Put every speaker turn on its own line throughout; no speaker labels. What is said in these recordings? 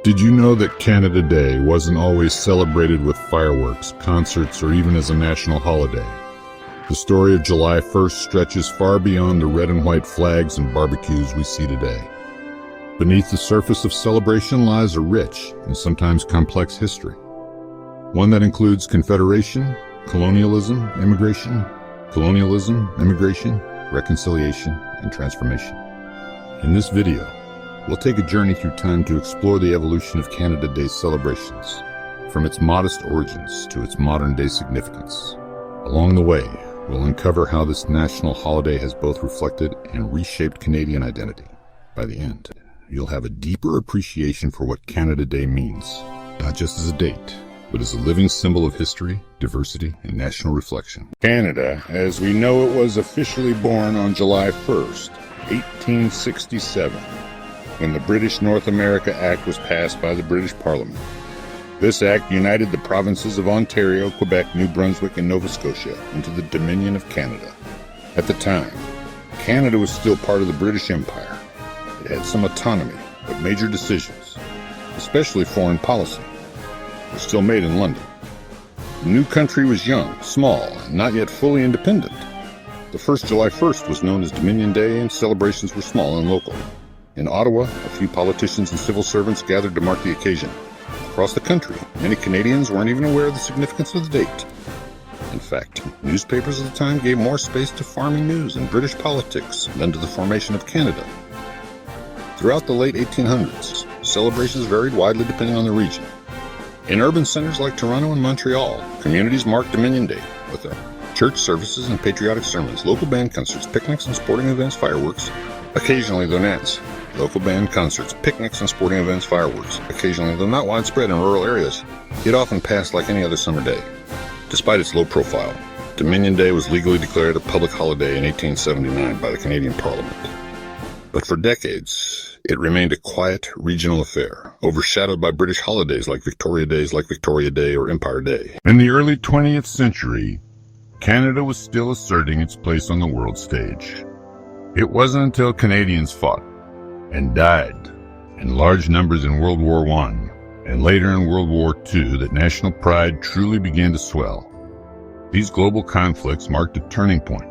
Did you know that Canada Day wasn't always celebrated with fireworks, concerts, or even as a national holiday? The story of July 1st stretches far beyond the red and white flags and barbecues we see today. Beneath the surface of celebration lies a rich and sometimes complex history. One that includes Confederation, colonialism, immigration, reconciliation, and transformation. In this video, we'll take a journey through time to explore the evolution of Canada Day celebrations, from its modest origins to its modern-day significance. Along the way, we'll uncover how this national holiday has both reflected and reshaped Canadian identity. By the end, you'll have a deeper appreciation for what Canada Day means, not just as a date, but as a living symbol of history, diversity, and national reflection. Canada, as we know it, was officially born on July 1st, 1867, when the British North America Act was passed by the British Parliament. This act united the provinces of Ontario, Quebec, New Brunswick, and Nova Scotia into the Dominion of Canada. At the time, Canada was still part of the British Empire. It had some autonomy, but major decisions, especially foreign policy, were still made in London. The new country was young, small, and not yet fully independent. The first July 1st was known as Dominion Day, and celebrations were small and local. In Ottawa, a few politicians and civil servants gathered to mark the occasion. Across the country, many Canadians weren't even aware of the significance of the date. In fact, newspapers at the time gave more space to farming news and British politics than to the formation of Canada. Throughout the late 1800s, celebrations varied widely depending on the region. In urban centers like Toronto and Montreal, communities marked Dominion Day with church services and patriotic sermons, local band concerts, picnics and sporting events, fireworks, occasionally though not. Local band concerts, picnics, and sporting events, fireworks, occasionally though not widespread in rural areas, it often passed like any other summer day. Despite its low profile, Dominion Day was legally declared a public holiday in 1879 by the Canadian Parliament. But for decades, it remained a quiet, regional affair, overshadowed by British holidays like Victoria Day or Empire Day. In the early 20th century, Canada was still asserting its place on the world stage. It wasn't until Canadians fought and died in large numbers in World War I and later in World War II that national pride truly began to swell. These global conflicts marked a turning point.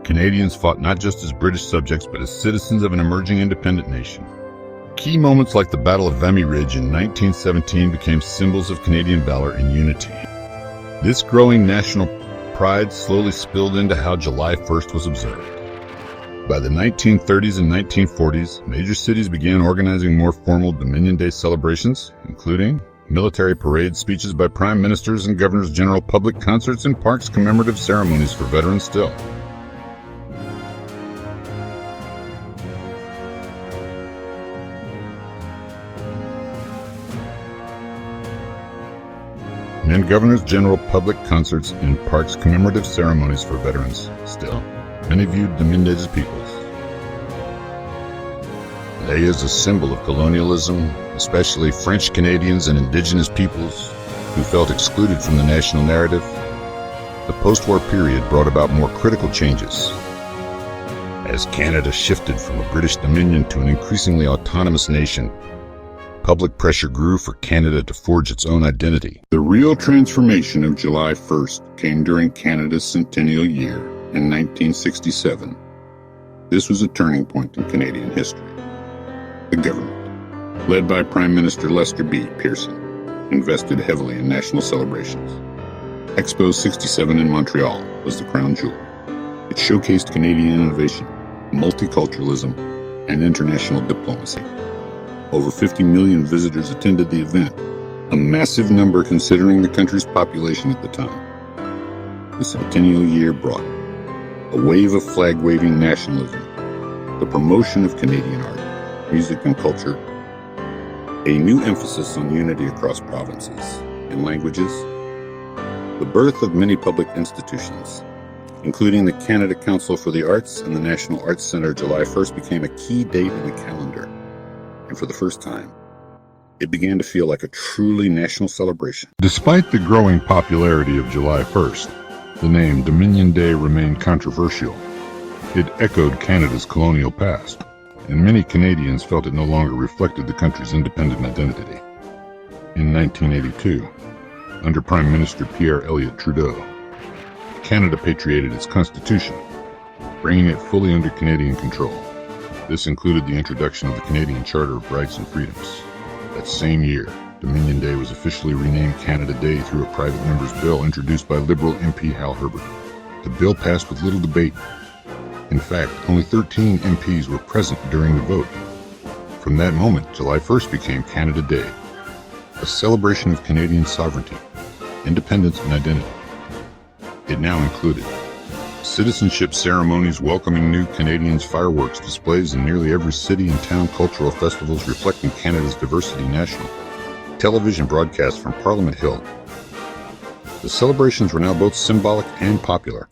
Canadians fought not just as British subjects but as citizens of an emerging independent nation. Key moments like the Battle of Vimy Ridge in 1917 became symbols of Canadian valor and unity. This growing national pride slowly spilled into how July 1st was observed. By the 1930s and 1940s, major cities began organizing more formal Dominion Day celebrations, including military parades, speeches by prime ministers and governors general, public concerts in parks, commemorative ceremonies for veterans still. And governors general, public concerts in parks, commemorative ceremonies for veterans still. Many viewed Dominion Day as peoples. Day is a symbol of colonialism, especially French Canadians and Indigenous peoples who felt excluded from the national narrative. The post-war period brought about more critical changes. As Canada shifted from a British dominion to an increasingly autonomous nation, public pressure grew for Canada to forge its own identity. The real transformation of July 1st came during Canada's Centennial year in 1967. This was a turning point in Canadian history. The government, led by Prime Minister Lester B. Pearson, invested heavily in national celebrations. Expo 67 in Montreal was the crown jewel. It showcased Canadian innovation, multiculturalism, and international diplomacy. Over 50 million visitors attended the event, a massive number considering the country's population at the time. The Centennial year brought a wave of flag-waving nationalism, the promotion of Canadian art, music, and culture, a new emphasis on unity across provinces and languages, the birth of many public institutions, including the Canada Council for the Arts and the National Arts Centre. July 1st became a key date in the calendar, and for the first time, it began to feel like a truly national celebration. Despite the growing popularity of July 1st, the name Dominion Day remained controversial. It echoed Canada's colonial past. and many Canadians felt it no longer reflected the country's independent identity. In 1982, under Prime Minister Pierre Elliott Trudeau, Canada patriated its constitution, bringing it fully under Canadian control. This included the introduction of the Canadian Charter of Rights and Freedoms. That same year, Dominion Day was officially renamed Canada Day through a private member's bill introduced by Liberal MP Hal Herbert. The bill passed with little debate. In fact, only 13 MPs were present during the vote. From that moment, July 1st became Canada Day, a celebration of Canadian sovereignty, independence, and identity. It now included citizenship ceremonies welcoming new Canadians, fireworks displays in nearly every city and town, cultural festivals reflecting Canada's diversity, national television broadcasts from Parliament Hill. The celebrations were now both symbolic and popular,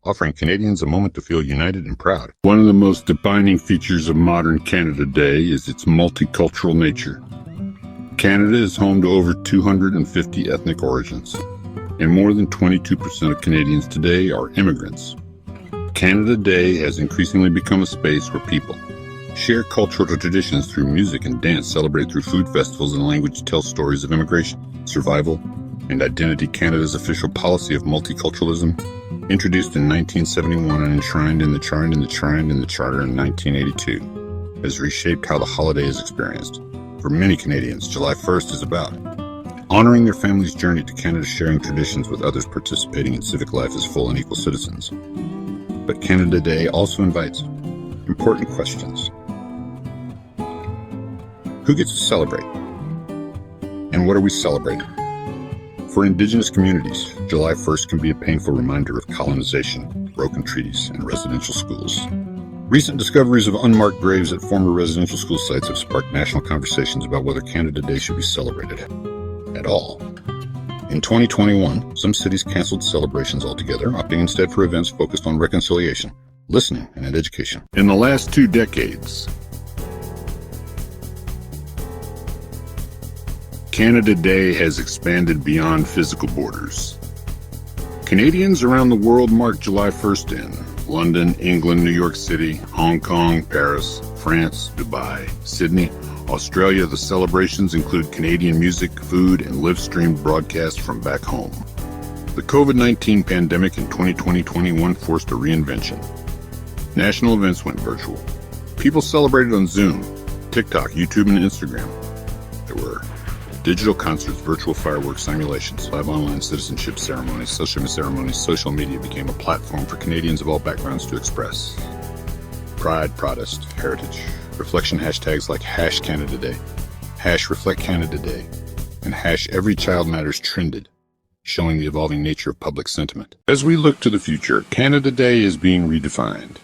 offering Canadians a moment to feel united and proud. One of the most defining features of modern Canada Day is its multicultural nature. Canada is home to over 250 ethnic origins, and more than 22% of Canadians today are immigrants. Canada Day has increasingly become a space where people share cultural traditions through music and dance, celebrate through food festivals and language, tell stories of immigration, survival, and identity. Canada's official policy of multiculturalism, introduced in 1971 and enshrined in the Charter in 1982, has reshaped how the holiday is experienced. For many Canadians, July 1st is about honoring their family's journey to Canada, sharing traditions with others, participating in civic life as full and equal citizens. But Canada Day also invites important questions. Who gets to celebrate? And what are we celebrating? For Indigenous communities, July 1st can be a painful reminder of colonization, broken treaties, and residential schools. Recent discoveries of unmarked graves at former residential school sites have sparked national conversations about whether Canada Day should be celebrated at all. In 2021, some cities canceled celebrations altogether, opting instead for events focused on reconciliation, listening, and education. In the last 2 decades, Canada Day has expanded beyond physical borders. Canadians around the world mark July 1st in London, England, New York City, Hong Kong, Paris, France, Dubai, Sydney, Australia. The celebrations include Canadian music, food, and live-streamed broadcasts from back home. The COVID-19 pandemic in 2020-21 forced a reinvention. National events went virtual. People celebrated on Zoom, TikTok, YouTube, and Instagram. There were digital concerts, virtual fireworks simulations, live online citizenship ceremonies, social media became a platform for Canadians of all backgrounds to express pride, protest, heritage, reflection. Hashtags like #CanadaDay, #ReflectCanadaDay, and #EveryChildMatters trended, showing the evolving nature of public sentiment. As we look to the future, Canada Day is being redefined.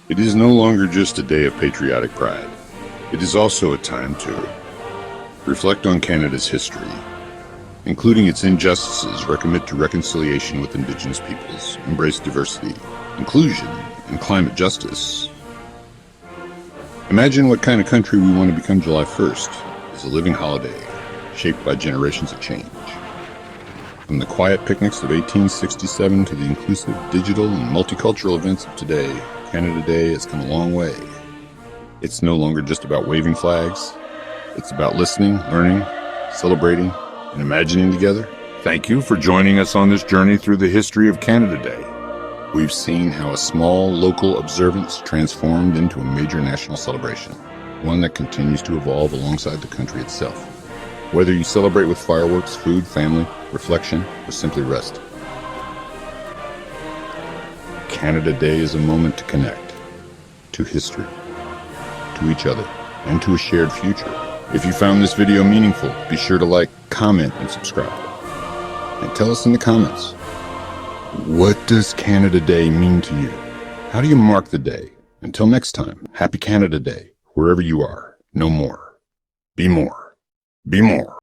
It is no longer just a day of patriotic pride. It is also a time to reflect on Canada's history, including its injustices, recommit to reconciliation with Indigenous peoples, embrace diversity, inclusion, and climate justice. Imagine what kind of country we want to become. July 1st is a living holiday, shaped by generations of change. From the quiet picnics of 1867 to the inclusive digital and multicultural events of today, Canada Day has come a long way. It's no longer just about waving flags. It's about listening, learning, celebrating, and imagining together. Thank you for joining us on this journey through the history of Canada Day. We've seen how a small local observance transformed into a major national celebration, one that continues to evolve alongside the country itself. Whether you celebrate with fireworks, food, family, reflection, or simply rest, Canada Day is a moment to connect to history, to each other, and to a shared future. If you found this video meaningful, be sure to like, comment, and subscribe. And tell us in the comments, what does Canada Day mean to you? How do you mark the day? Until next time, happy Canada Day, wherever you are. No more. Be more. Be more.